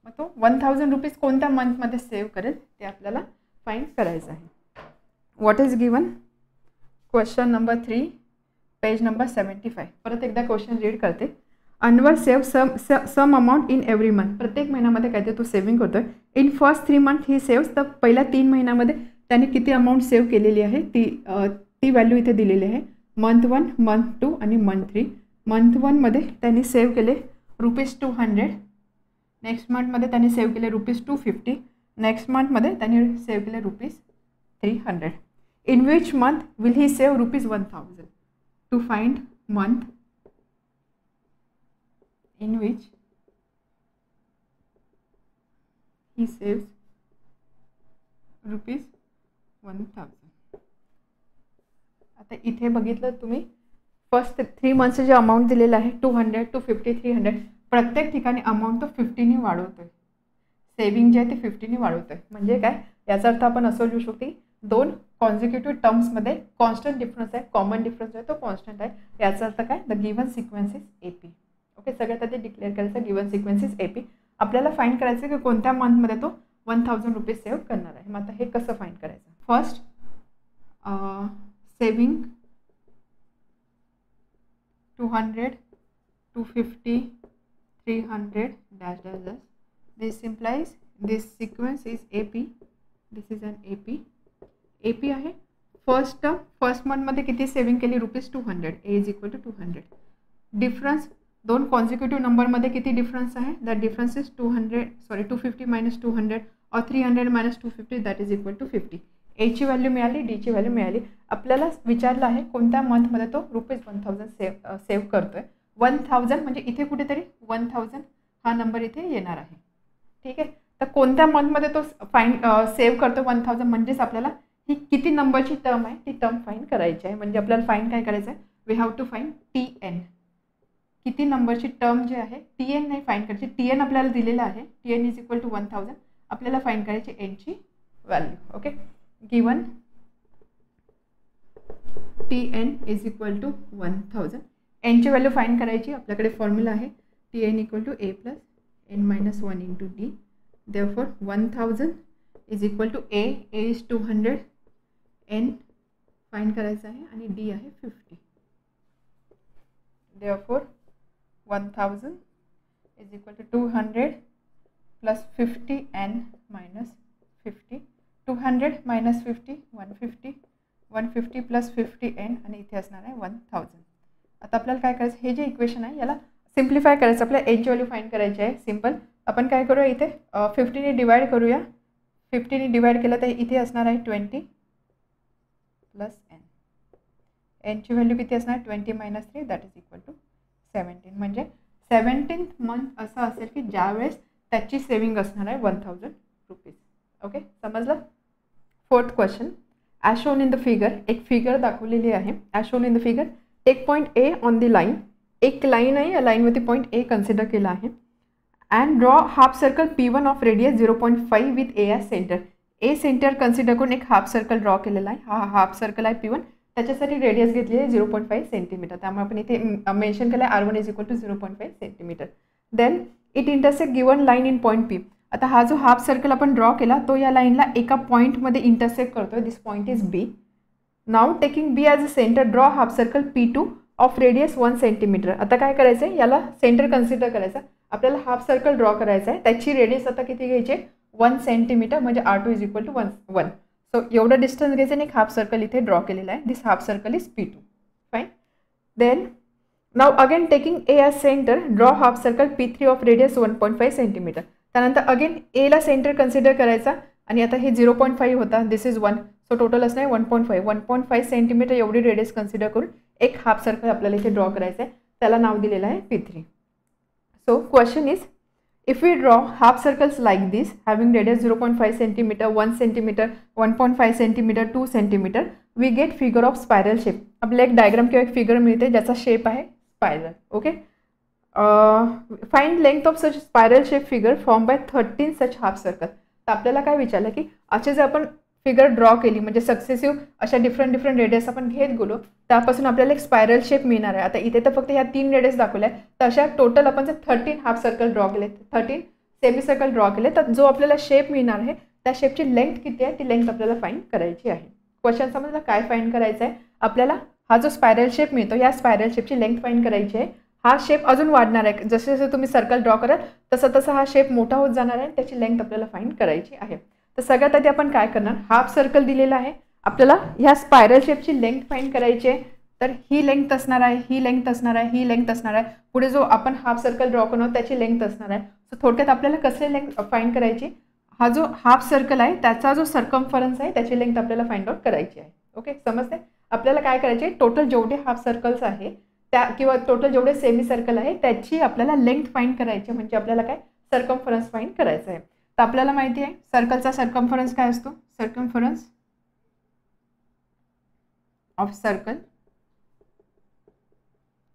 [SPEAKER 1] मग तो ₹1000 कोणत्या मंथमध्ये सेव्ह करेल ते आपल्याला फाइंड करायचं आहे. What is given. Question number 3 page number 75. परत एकदा क्वेश्चन रीड करते. Anwar save some amount in every month. प्रत्येक महिन्यामध्ये काहीतरी तो सेव्हिंग करतोय. In first 3 months he saves. तर पहिल्या 3 महिन्यामध्ये त्याने किती अमाऊंट सेव्ह केलेली आहे ती व्हॅल्यू इथे दिलेली आहे. मंथ 1, मंथ 2 आणि मंथ 3. मंथ 1 मध्ये त्यांनी सेव्ह केले ₹200. नेक्स्ट मंथमध्ये त्यांनी सेव्ह केले ₹250. नेक्स्ट मंथमध्ये त्यांनी सेव्ह केले ₹300. In which month will he save ₹1000. To find month in which he saves ₹1000. आता इथे बघितलं तुम्ही फर्स्ट 3 months जे अमाऊंट दिलेलं आहे 200, 250, 300. प्रत्येक ठिकाणी अमाऊंट तो 50ने वाढवतोय. सेव्हिंग जे आहे ते 50ने वाढवतोय. म्हणजे काय, याचा अर्थ आपण असं लिहू शकतो की 2 कॉन्झिक्युटिव्ह टर्म्समध्ये कॉन्स्टंट डिफरन्स आहे. कॉमन डिफरन्स आहे तो कॉन्स्टंट आहे. याचा अर्थ काय, the given sequence is AP. Okay, सगळ्यात आधी डिक्लेअर करायचं गिवन सिक्वेन्स इज AP. आपल्याला फाइंड करायचं की कोणत्या मंथमध्ये तो ₹1000 सेव्ह करणार आहे. मग आता हे कसं फाइंड करायचं. First saving 200, 250, 300 dash dash dash. This implies this sequence is AP. This is an AP. AP आहे. फर्स्ट मंथमध्ये किती सेव्हिंग केली ₹200. A is equal to 200. Difference 2 consecutive नंबरमध्ये किती डिफरन्स आहे. दॅट डिफरन्स इज 250 - 200 और 300 - 250 that is equal to 50. A ची value मिळाली, D ची व्हॅल्यू मिळाली. आपल्याला विचारलं आहे कोणत्या मंथमध्ये तो ₹1000 सेव्ह करतोय. 1000 म्हणजे इथे कुठेतरी 1000 हा नंबर इथे येणार आहे. ठीक आहे, तर कोणत्या मंथमध्ये तो सेव्ह करतो 1000, म्हणजेच आपल्याला ही किती नंबरची टर्म आहे ती टर्म फाईंड करायची आहे. म्हणजे आपल्याला फाईंड काय करायचं आहे, we have to find TN, किती नंबरची टर्म जी आहे TN नाही फाईंड करायची. TN आपल्याला दिलेला आहे, TN इज इक्वल टू 1000. आपल्याला फाईंड करायची Nची value. Okay, given TN is equal to 1000. Nची व्हॅल्यू फाईंड करायची. आपल्याकडे फॉर्म्युला आहे TN equal to A plus N-1 into D. Therefore 1000 is equal to A is 200, N find करायचं आहे आणि D आहे 50. Therefore 1000 is equal to 200 plus 50 N minus 50. 200 minus 50 150, 150 plus 50 N आणि इथे असणार आहे 1000. आता आपल्याला काय करायचं, हे जे इक्वेशन आहे याला सिम्प्लिफाय करायचं. आपल्याला Nची व्हॅल्यू फाईंड करायची आहे. सिम्पल आपण काय करूया, इथे 50ने डिवाइड करूया. 50ने डिवाइड केलं तर इथे असणार आहे 20 प्लस N. Nची व्हॅल्यू किती असणार, 20 minus 3 that is equal to 17. म्हणजे 17th मंथ असं असेल की ज्यावेळेस त्याची सेविंग असणार आहे 1000 रुपीज. ओके, समजलं. 4th question, as shown in the figure. एक फिगर दाखवलेली आहे. As shown in the figure, take point A on the line. एक लाईन आहे, या लाईनवरती पॉईंट A कन्सिडर केला आहे. And draw half circle P1 of radius 0.5 with A as centre. A centre consider करून एक हाफ सर्कल ड्रॉ केलेला आहे. हा हाफ सर्कल आहे P1, त्याच्यासाठी रेडियस घेतली आहे 0.5 सेंटीमीटर. त्यामुळे आपण इथे मेन्शन केलं आहे R1 is equal to 0.5 centimetre. Then it intersect given line in point P. आता हा जो हाफ सर्कल आपण ड्रॉ केला तो या लाईनला एका पॉईंटमध्ये इंटरसेक्ट करतोय. This point is B. Now taking B as a centre, draw half circle P2 of radius 1 centimetre. आता काय करायचं आहे, याला सेंटर कन्सिडर करायचं. आपल्याला हाफ सर्कल ड्रॉ करायचा आहे. त्याची रेडियस आता किती घ्यायची, 1 सेंटीमीटर, म्हणजे R2 is equal to 1. So एवढं डिस्टन्स घ्यायचं आणि एक हाफ सर्कल इथे ड्रॉ केलेला आहे. This half circle is P2. Fine. Then now again taking A as centre, draw half circle P3 of radius 1.5 centimetre. त्यानंतर अगेन Aला सेंटर कन्सिडर करायचा आणि आता हे 0.5 होता, दिस इज 1. सो टोटल असणार 1.5 सेंटीमीटर एवढी रेडियस कन्सिडर करून एक हाफ सर्कल आपल्याला इथे ड्रॉ करायचं आहे. त्याला नाव दिलेलं आहे P3. So question is, if we draw half circles like this having radius 0.5 centimeter, 1 centimeter, 1.5 centimeter, 2 centimeter, we get figure of spiral shape. आपल्याला एक डायग्राम किंवा एक फिगर मिळते ज्याचा शेप आहे spiral. Okay, find length of such spiral shape figure form by 13 such half circle. तर आपल्याला काय विचारलं की असे जे आपण फिगर ड्रॉ केली, म्हणजे सक्सेसिव्ह अशा डिफरंट रेडियस आपण घेत गेलो, त्यापासून आपल्याला एक स्पायरल शेप मिळणार आहे. आता इथे तर फक्त ह्या 3 रेडियस दाखवल्या, तर अशा टोटल आपण जर 13 हाफ सर्कल ड्रॉ केले, 13 सेमी सर्कल ड्रॉ केले, तर जो आपल्याला शेप मिळणार आहे त्या शेपची लेंथ किती आहे ती लेंथ आपल्याला फाइंड करायची आहे. क्वेश्चन समजला काय फाइंड करायचं आहे आपल्याला. हा जो स्पायरल शेप मिळतो या स्पायरल शेपची लेंथ फाइंड करायची आहे. हा शेप अजून वाढणार आहे, जसे जसे तुम्ही सर्कल ड्रॉ कराल तसं हा शेप मोठा होत जाणार आहे. त्याची लेंथ आपल्याला फाइंड करायची आहे. तर सगळ्यात आधी आपण काय करणार, हाफ सर्कल दिलेला आहे, आपल्याला ह्या स्पायरल शेपची लेंथ फाइंड करायची आहे. तर ही लेंथ असणार आहे, ही लेंथ असणार आहे, ही लेंथ असणार आहे. पुढे जो आपण हाफ सर्कल ड्रॉ करणार त्याची लेंथ असणार आहे. सो थोडक्यात आपल्याला कसली लेंथ फाइंड करायची, हा जो हाफ सर्कल आहे त्याचा जो सर्कम्फरन्स आहे त्याची लेंथ आपल्याला फाइंड आउट करायची आहे. ओके, समजते. आपल्याला काय करायचे, टोटल जेवढे हाफ सर्कल्स आहे त्या किंवा टोटल जेवढे सेमी सर्कल आहे त्याची आपल्याला लेंथ फाइंड करायची, म्हणजे आपल्याला काय सर्कम्फरन्स फाइंड करायचं आहे. तर आपल्याला माहिती आहे सर्कलचा सर्कम्फरन्स काय असतो, सर्कम्फरन्स ऑफ सर्कल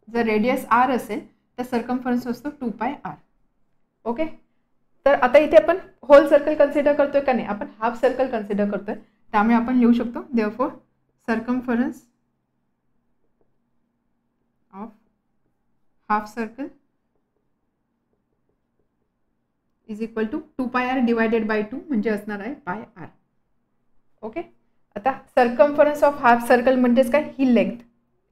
[SPEAKER 1] जर रेडियस R असेल तर सर्कम्फरन्स असतो 2πr. ओके, तर आता इथे आपण होल सर्कल कन्सिडर करतोय का नाही, आपण हाफ सर्कल कन्सिडर करतोय, त्यामुळे आपण लिहू शकतो therefore circumference of half circle is equal to 2πr divided by 2, म्हणजे असणार आहे πr. ओके, आता सर्कम्फरन्स ऑफ हाफ सर्कल म्हणजेच काय, ही लेंथ.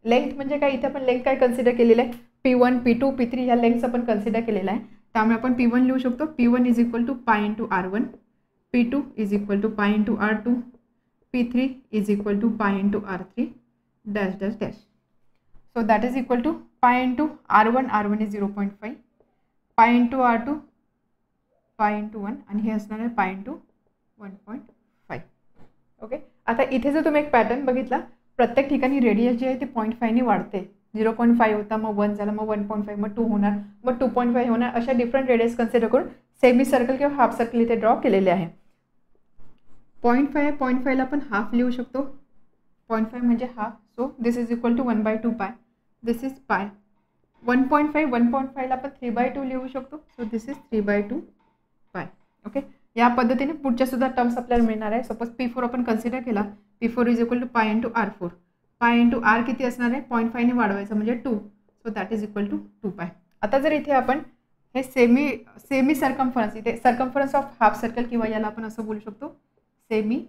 [SPEAKER 1] लेंथ म्हणजे काय, इथे आपण लेंथ काय कन्सिडर केलेलं आहे, P1, P2, P3 ह्या लेंथ्स आपण कन्सिडर केलेला आहे. त्यामुळे आपण P1 लिहू शकतो, P1 is equal to π into R1, P2 is equal to π into R2, P3 is equal to π into R3 dash dash dash. So that is equal to π into R1, R1 is 0.5, π into R2 π into 1 आणि हे असणार आहे π into 1.5. Okay, आता इथे जर तुम्ही एक pattern बघितला, प्रत्येक ठिकाणी रेडियस जी आहे ती 0.5 ने वाढते. 0.5 होता, मग 1 झाला, मग 1.5, मग 2 होणार, मग 2.5 होणार. अशा डिफरंट रेडियस कन्सिडर करून सेमी सर्कल किंवा हाफ सर्कल इथे ड्रॉ केलेले आहे. 0.5 आपण हाफ लिहू शकतो. 0.5 म्हणजे half. So this is equal to 1/2 pi. This is पाय. 1.5 ला आपण 3/2 लिहू शकतो. सो दिस इज 3/2 पाय. ओके, या पद्धतीने पुढच्या सुद्धा टर्म्स आपल्याला मिळणार आहे. सपोज P4 आपण कन्सिडर केला. P4 is equal to pi into R4. Pi into R किती असणार आहे? 0.5 ने वाढवायचं म्हणजे 2. So that is equal to 2 pi. आता जर इथे आपण हे सेमी सर्कम्फरन्स, इथे सर्कम्फरन्स ऑफ हाफ सर्कल किंवा याला आपण असं बोलू शकतो सेमी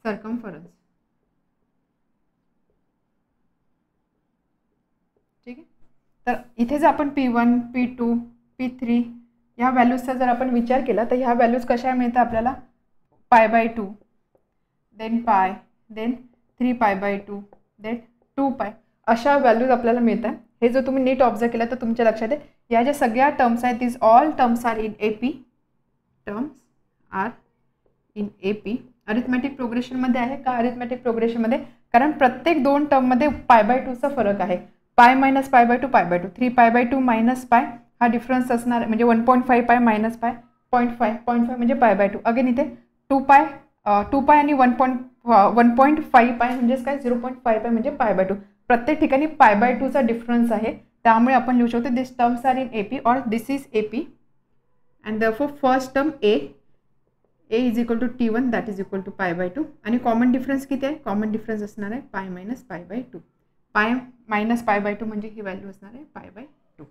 [SPEAKER 1] सर्कम्फरन्स. ठीक आहे. तर इथे जर आपण P1, P2, P3 ह्या व्हॅल्यूजचा जर आपण विचार केला तर ह्या व्हॅल्यूज कशा मिळतात आपल्याला? π/2, देन पाय, देन 3π/2, देन 2 पाय, अशा व्हॅल्यूज आपल्याला मिळतात. हे जर तुम्ही नीट ऑब्झर्व केलं तर तुमच्या लक्षात येईल या ज्या सगळ्या टर्म्स आहेत this all terms are in AP. Terms are in AP. Arithmetic प्रोग्रेशनमध्ये आहे का? अरिथमॅटिक प्रोग्रेशनमध्ये, कारण प्रत्येक दोन टर्ममध्ये π/2चा फरक आहे. पाय मायनस π/2 π/2, 3π/2 मायनस पाय हा डिफरन्स असणार म्हणजे 1.5 पाय मायनस पाय 0.5 म्हणजे π/2. अगेन इथे 2 पाय आणि 1.5 पाय म्हणजेच काय 0.5 पाय म्हणजे π/2. प्रत्येक ठिकाणी π/2चा डिफरन्स आहे. त्यामुळे आपण लिहू शकतो this terms are in AP और this is AP and therefore first term A is equal to T1 that is equal to π/2. आणि कॉमन डिफरन्स किती आहे? कॉमन डिफरन्स असणार आहे पाय मायनस π/2. पाय मायनस π/2 म्हणजे ही व्हॅल्यू असणार आहे π/2.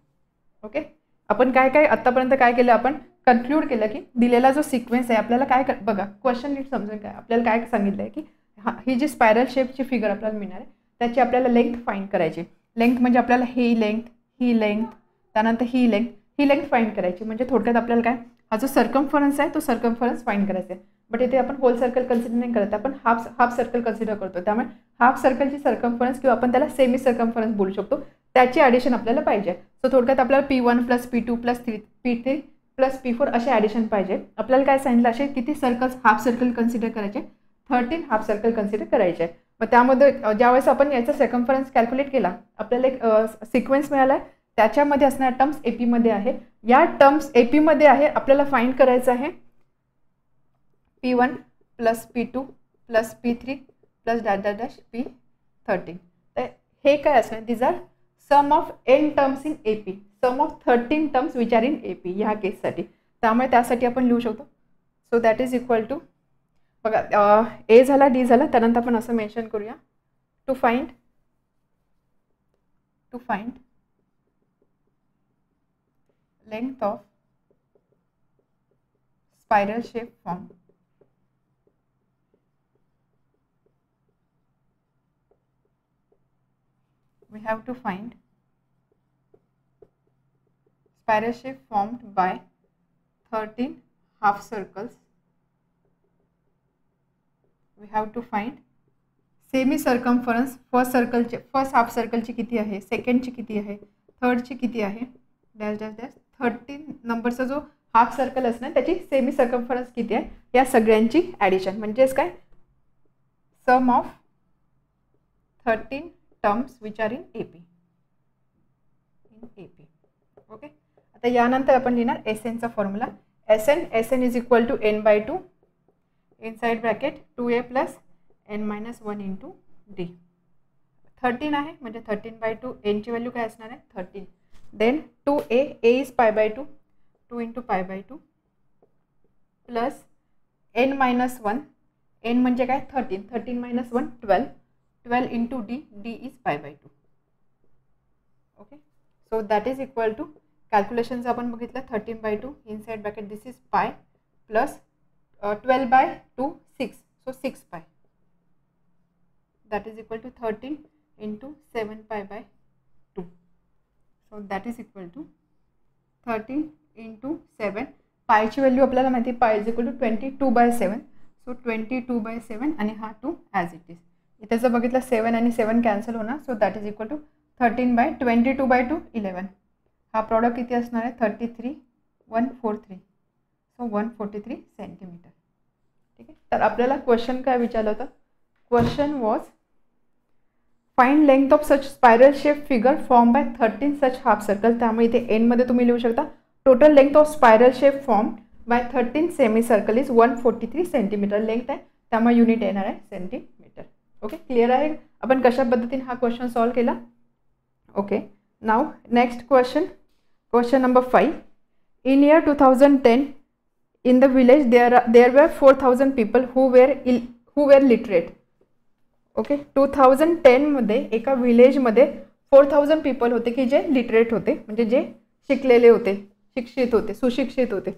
[SPEAKER 1] ओके, आपण काय आत्तापर्यंत काय केलं? आपण कन्क्लूड केलं की दिलेला जो सिक्वेन्स आहे आपल्याला काय बघा, क्वेश्चन नीट समजून काय आपल्याला काय सांगितलं आहे की ही जी स्पायरल शेपची फिगर आपल्याला मिळणार आहे त्याची आपल्याला लेंथ फाइंड करायची. लेंथ म्हणजे आपल्याला ही लेंथ त्यानंतर ही लेंथ फाइंड करायची. म्हणजे थोडक्यात आपल्याला काय, हा जो सर्कम्फरन्स आहे तो सर्कम्फरन्स फाइंड करायचा आहे. बट इथे आपण होल सर्कल कन्सिडर नाही करत, आपण हाफ सर्कल कन्सिडर करतो. त्यामुळे हाफ सर्कलची सर्कम्फरन्स किंवा आपण त्याला सेमी सर्कम्फरन्स बोलू शकतो, त्याची ॲडिशन आपल्याला पाहिजे. सो थोडक्यात आपल्याला P1 plus P2 plus P3 plus P4 असे ॲडिशन पाहिजे. आपल्याला काय सांगितलं, असे किती सर्कल्स हाफ सर्कल कन्सिडर करायचे? 13 हाफ सर्कल कन्सिडर करायचे. मग त्यामध्ये ज्यावेळेस आपण याचा सर्कम्फरन्स कॅल्क्युलेट केला आपल्याला एक सिक्वेन्स मिळाला आहे. त्याच्यामध्ये असणाऱ्या टर्म्स AP आहे. या टर्म्स AP आहे. आपल्याला फाइंड करायचं आहे P1 plus P2 plus P3 plus dash P13. तर हे काय असणार? These are sum of n terms in AP. Sum of 13 terms which are in AP ह्या केससाठी. त्यामुळे त्यासाठी आपण लिहू शकतो. So that is equal to, बघा A झाला, D झाला, त्यानंतर आपण असं मेन्शन करूया to find length of spiral shape form. We have to find spiral shape formed by 13 half circles. We have to find semi circumference. First half सर्कलची किती आहे, सेकंडची किती आहे, थर्डची किती आहे, डॅश 13 नंबरचा जो हाफ सर्कल असणार त्याची सेमी सर्कम्फरन्स किती आहे, या सगळ्यांची ॲडिशन म्हणजेच काय sum of 13 terms which are in AP. Okay, आता यानंतर आपण लिहिणार SNचा formula. SN is equal to n/2 inside bracket 2a plus n-1 into D. 13 आहे म्हणजे 13/2. nची व्हॅल्यू काय असणार आहे 13. Then 2a is π/2, 2 into π/2 plus n-1. n म्हणजे काय 13 minus 1 12 into D is π/2. Okay, so that is equal to कॅल्क्युलेशनचं आपण बघितलं 13/2 inside bracket this is pi plus 12/2 6, so 6 pi. That is equal to 13 into 7π/2. So that is equal to 13 into 7. पायची व्हॅल्यू आपल्याला माहिती आहे, पाय इज इक्वल टू 22/7. सो 22/7 आणि हा 2 ॲज इट इज. इथे जर बघितलं 7 आणि 7 कॅन्सल होणार. So that is equal to 13/22/2 11. हा प्रॉडक्ट किती असणार आहे 33,143. सो 143 सेंटीमीटर. ठीक आहे. तर आपल्याला क्वेश्चन काय विचारलं होतं? Question was find length of such spiral shape figure form by 13 such half circle. त्यामुळे इथे एनमध्ये तुम्ही लिहू शकता total length of spiral shape form by 13 semi circle is 143 centimetre length आहे, त्यामुळे युनिट येणार आहे सेंटीमीटर. ओके, क्लिअर आहे आपण कशा पद्धतीने हा क्वेश्चन सॉल्व केला. Okay, now next question number 5. In year 2010 in the village there were 4,000 people who were literate. Okay, 2010 मध्ये एका विलेजमध्ये 4,000 पीपल होते की जे लिटरेट होते, म्हणजे जे शिकलेले होते, शिक्षित होते, सुशिक्षित होते.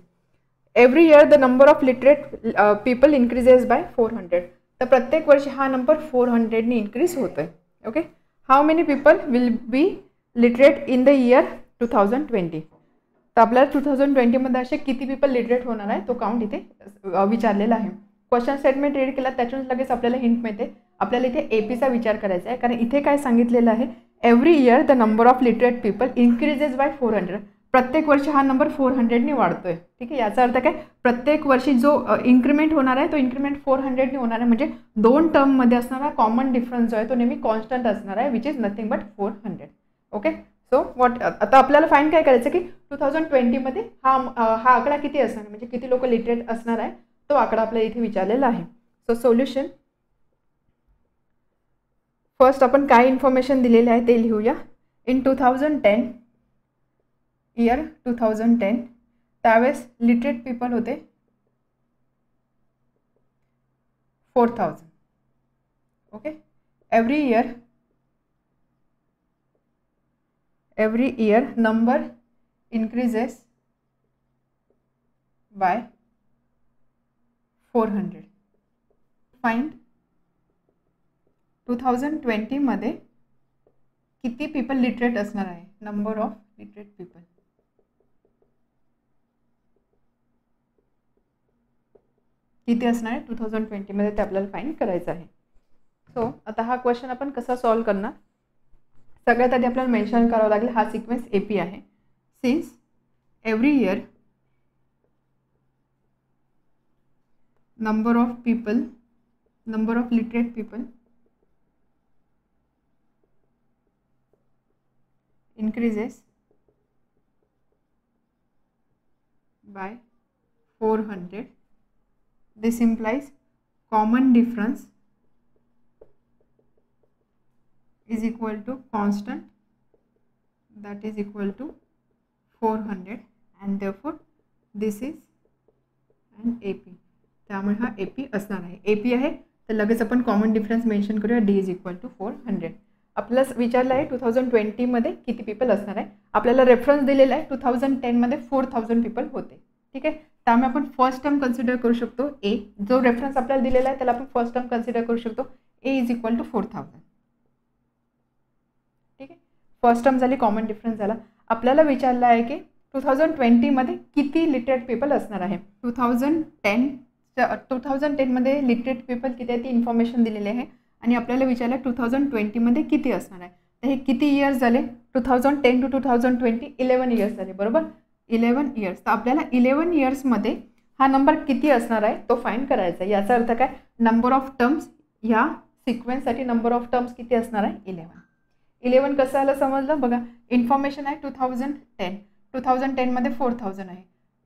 [SPEAKER 1] Every year the number of literate people increases by 400. तर प्रत्येक वर्षी हा नंबर 400ने इन्क्रीज होतोय. Okay, how many people will be literate in the year 2020. तर आपल्याला 2020मध्ये असे किती पीपल लिटरेट होणार आहे तो काउंट इथे विचारलेला आहे. क्वेश्चन स्टेटमेंट रीड केला त्याच्यातून लगेच आपल्याला हिंट मिळते. आपल्याला इथे एपीचा विचार करायचा आहे, कारण इथे काय सांगितलेलं आहे, every year the number of literate people increases by 400. प्रत्येक वर्षी हा नंबर 400ने वाढतोय. ठीक आहे, याचा अर्थ काय, प्रत्येक वर्षी जो इन्क्रीमेंट होणार आहे तो इन्क्रीमेंट 400ने होणार आहे. म्हणजे दोन टर्ममध्ये असणारा कॉमन डिफरन्स जो आहे तो नेहमी कॉन्स्टंट असणार आहे, which is nothing but 400. Okay, so आता आपल्याला फाईंड काय करायचं की 2020मध्ये हा आकडा किती असणार, म्हणजे किती लोक लिटरेट असणार आहे तो आकडा आपल्याला इथे विचारलेला आहे. सो सोल्युशन, फर्स्ट आपण काय इन्फॉर्मेशन दिलेले आहे ते लिहूया. इन 2010 इयर 2010 त्यावेळेस लिटरेट पीपल होते 4,000. Okay, every year number increases by 400. Find 2020 मध्ये किती पीपल लिटरेट असणार आहे, नंबर ऑफ लिटरेट पीपल. किती असणार आहे 2020 मध्ये ते आपल्याला फाइंड करायचं आहे. सो आता हा क्वेश्चन आपण कसा सॉल्व करणार, सगळ्यात आधी आपल्याला मेन्शन करावं लागेल हा सिक्वेन्स एपी आहे. Since every year number of literate people increases by 400, this implies common difference is equal to constant, that is equal to 400 and therefore this is an AP. त्यामुळे हा AP असणार आहे. AP आहे तर लगेच आपण common difference mention करूया, D is equal to 400. आपल्याला विचारलं आहे 2020 मध्ये किती पीपल असणार आहे. आपल्याला रेफरन्स दिलेला आहे 2010 मध्ये 4,000 पीपल होते. ठीक आहे, त्यामुळे आपण फर्स्ट टर्म कन्सिडर करू शकतो ए. जो रेफरन्स आपल्याला दिलेला आहे त्याला आपण फर्स्ट टर्म कन्सिडर करू शकतो, ए इज इक्वल टू 4,000. ठीक आहे, फर्स्ट टर्म झाली, कॉमन डिफरन्स झाला. आपल्याला विचारलं आहे की 2020 मध्ये किती लिटरेट पीपल असणार आहे. 2010 मध्ये लिटरेट पीपल किती आहे ती इन्फॉर्मेशन दिलेली आहे आणि आपल्याला विचारलं 2020 मध्ये किती असणार आहे. तर हे किती इयर्स झाले, 2010 to 2020 11 इयर्स झाले, बरोबर, 11 इयर्स. तर आपल्याला 11 इयर्समध्ये हा नंबर किती असणार आहे तो फाइंड करायचा आहे. याचा अर्थ काय, नंबर ऑफ टर्म्स, ह्या सिक्वेन्ससाठी नंबर ऑफ टर्म्स किती असणार आहे, 11 कसं आलं समजलं बघा. इन्फॉर्मेशन आहे 2010 मध्ये 4,000 आहे,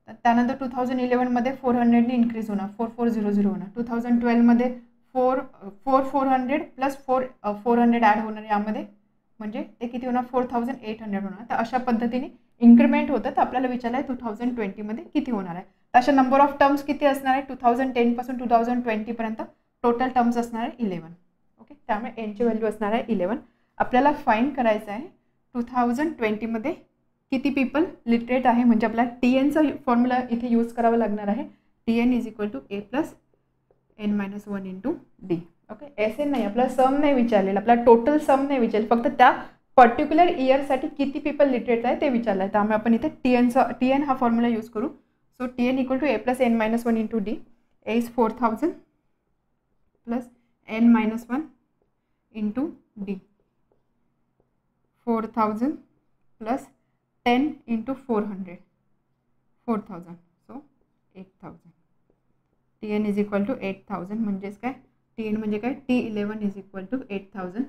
[SPEAKER 1] तर त्यानंतर 2011 मध्ये 400ने इन्क्रीज होणार, 4400 होणार. 2012 मध्ये 400 प्लस 400 ॲड होणार यामध्ये, म्हणजे ते किती होणार 4,800 होणार. तर अशा पद्धतीने इन्क्रीमेंट होतं. तर आपल्याला विचारलं आहे 2020 मध्ये किती होणार आहे. तर अशा नंबर ऑफ टर्म्स किती असणार आहे 2010 पासून 2020 पर्यंत टोटल टर्म्स असणार आहे 11. ओके, त्यामुळे एनची व्हॅल्यू असणार आहे 11. आपल्याला फाइंड करायचं आहे 2020 मध्ये किती पीपल लिटरेट आहे, म्हणजे आपल्याला TNचा फॉर्म्युला इथे यूज करावा लागणार आहे. TN is equal to A plus N-1 into D. Okay, SN नाही, आपल्याला सम नाही विचारलेलं, आपल्याला टोटल सम नाही विचारले, फक्त त्या पर्टिक्युलर इयरसाठी किती पीपल लिटरेट आहे ते विचारलं आहे. त्यामुळे आपण इथे TN हा फॉर्म्युला यूज करू. So TN equal to A plus N-1 into D. A is 4,000 plus N-1 into D. 4,000 plus 10 into 400, 4,000, so 8,000. TN is equal to 8,000. म्हणजेच काय, TN म्हणजे काय, T11 is equal to 8,000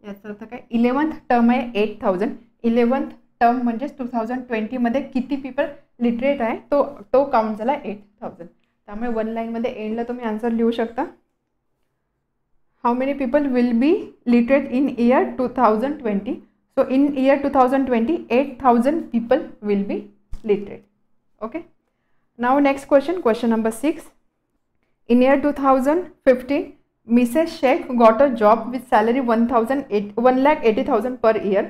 [SPEAKER 1] याचा अर्थ काय, 11th टर्म आहे 8000, 11th term म्हणजे 2020मध्ये किती पीपल लिटरेट आहे तो काउंट झाला 8000. त्यामुळे वन लाईनमध्ये एंडला तुम्ही आन्सर लिहू शकता, how many people will be literate in year 2020. So in year 2020, 8000 people will be literate. Okay. Now next question number 6. In year 2015, Mrs. Sheikh got a job with salary 1,80,000 per year.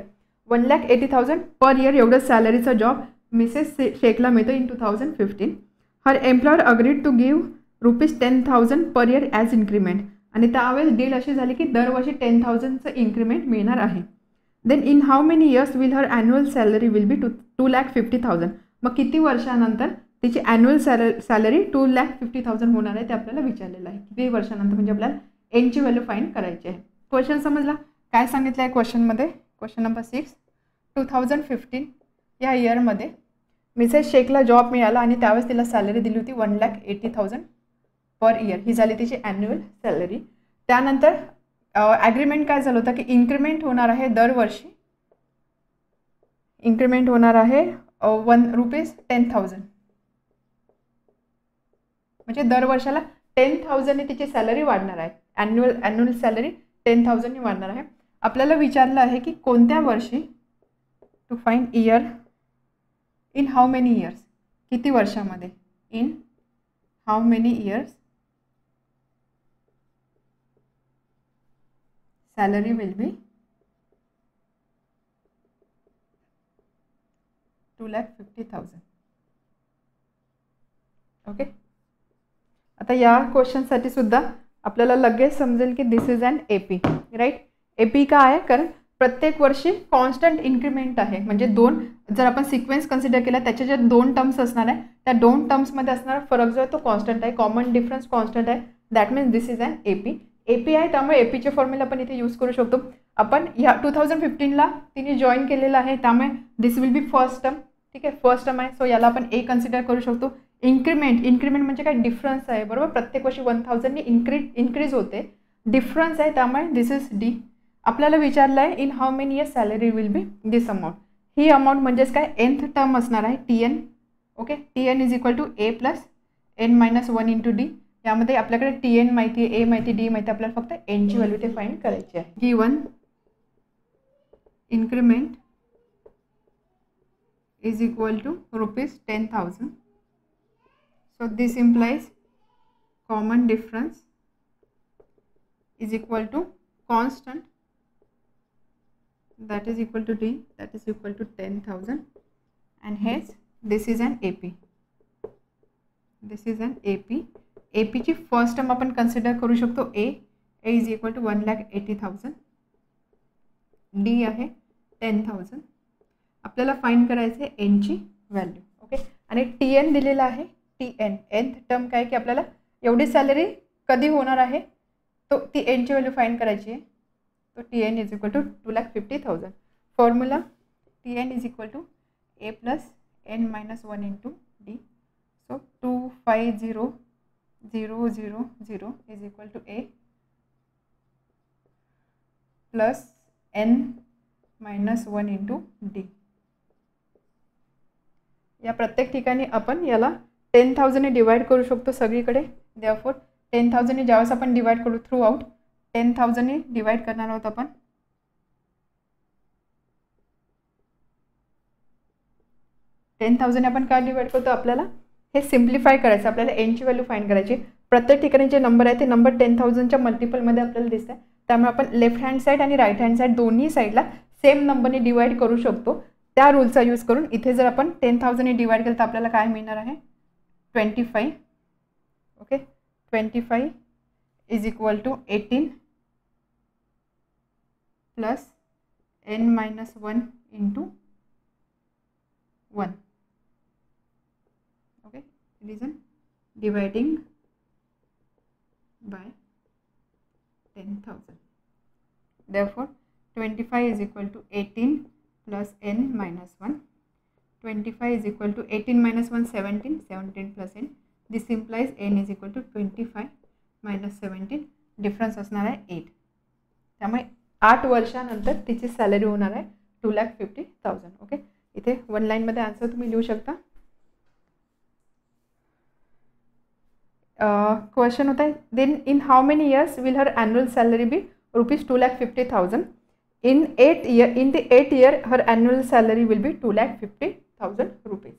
[SPEAKER 1] 1,80,000 per year एवढं सॅलरीचा job Mrs शेखला मिळतो in 2015. Her employer agreed to give ₹10,000 per year as increment. आणि त्यावेळेस deal अशी झाली की दरवर्षी 10,000चं increment मिळणार आहे. Then in how many years will her annual salary will be 2,50,000. मग किती वर्षानंतर तिची ॲन्युअल सॅलरी 2,50,000 होणार आहे ते आपल्याला विचारलेलं आहे. किती वर्षानंतर म्हणजे आपल्याला एनची व्हॅल्यू फाइंड करायची आहे. क्वेश्चन समजला काय सांगितलं आहे क्वेश्चनमध्ये. क्वेश्चन नंबर 6, 2015 या इयरमध्ये मिसेस शेखला जॉब मिळाला आणि त्यावेळेस तिला सॅलरी दिली होती 1,80,000 पर इयर. ही झाली तिची ॲन्युअल सॅलरी. त्यानंतर ॲग्रीमेंट काय झालं होतं की इन्क्रीमेंट होणार आहे दरवर्षी, इन्क्रीमेंट होणार आहे ₹10,000. म्हणजे दर वर्षाला 10,000ने तिची सॅलरी वाढणार आहे. ॲन्युअल सॅलरी 10,000ने वाढणार आहे. आपल्याला विचारलं आहे की कोणत्या वर्षी, to find year in how many years, किती वर्षामध्ये, in how many years salary will be 2,50,000. Okay. आता या क्वेश्चनसाठी सुद्धा आपल्याला लगेच समजेल की this is an AP, right. AP का आहे, कारण प्रत्येक वर्षी कॉन्स्टंट इन्क्रीमेंट आहे. म्हणजे जर आपण सिक्वेन्स कन्सिडर केला त्याच्या ज्या 2 टर्म्स असणार आहे त्या 2 टर्म्समध्ये असणारा फरक जो आहे तो कॉन्स्टंट आहे, कॉमन डिफरन्स कॉन्स्टंट आहे. That means this is an AP. AP आहे त्यामुळे APचे फॉर्म्युला आपण इथे यूज करू शकतो. आपण ह्या 2015ला तिने जॉईन केलेलं आहे त्यामुळे दिस विल बी फर्स्ट टर्म. ठीक आहे, फर्स्ट टर्म आहे. सो याला आपण A कन्सिडर करू शकतो. इन्क्रीमेंट म्हणजे काय, डिफरन्स आहे. बरोबर, प्रत्येक वर्षी 1,000ने इन्क्रीज होते, डिफरन्स आहे त्यामुळे दिस इज D. आपल्याला विचारलं आहे in how many years salary will be this amount. ही अमाऊंट म्हणजेच काय, nth टर्म असणार आहे TN. Okay, TN is equal to A plus N-1 into D. यामध्ये आपल्याकडे TN माहिती आहे, A माहिती, D माहिती, आपल्याला फक्त Nची व्हॅल्यू ते फाइंड करायची आहे. Given increment is equal to ₹10,000. So this implies common difference is equal to constant, that is equal to D, that is equal to 10,000, and hence this is an AP. This is an AP. AP ची first term आपण consider करू शकतो A is equal to 1,80,000. D आहे 10,000. आपल्याला find करायचं आहे एनची value. Okay, आणि TN दिलेला आहे. TN nth टर्म काय की आपल्याला एवढी सॅलरी कधी होणार आहे तो ती एनची व्हॅल्यू फाइंड करायची आहे. तो TN is equal to 2,50,000. Formula TN is equal to A plus N-1 into D. So 250,000 is equal to A plus N-1 into D. या प्रत्येक ठिकाणी आपण याला 10,000ने डिवाइड करू शकतो सगळीकडे. देअरफॉर 10,000ने ज्यावेळेस आपण डिवाइड करू थ्रू आउट 10,000ने डिवाइड करणार आहोत आपण. 10,000ने आपण काय डिवाइड करतो, आपल्याला हे सिम्प्लिफाय करायचं, आपल्याला एनची व्हॅल्यू फाइंड करायची. प्रत्येक ठिकाणी जे नंबर आहे ते नंबर 10,000च्या मल्टिपलमध्ये आपल्याला दिसत आहे. त्यामुळे आपण लेफ्ट हँड साईड आणि राईट हँड साईड दोन्ही साईडला सेम नंबरने डिवाइड करू शकतो. त्या रूलचा यूज करून इथे जर आपण 10,000ने डिवाइड केलं तर आपल्याला काय मिळणार आहे, 25. Okay, 25 is equal to 18 plus N-1 into 1. Okay, it is dividing by 10,000. Therefore 25 is equal to 18 plus N-1. 25 is equal to 18 minus 1 17, 17 plus N. This implies N is equal to 25 minus 17. Difference असणार आहे 8. त्यामुळे 8 वर्षानंतर तिची salary होणार आहे 2,50,000. Okay, इथे 1 लाईनमध्ये answer तुम्ही लिहू शकता. क्वेश्चन होता है then in how many years will her annual salary be ₹2,50,000. In the 8th year her annual salary will be ₹2,50,000.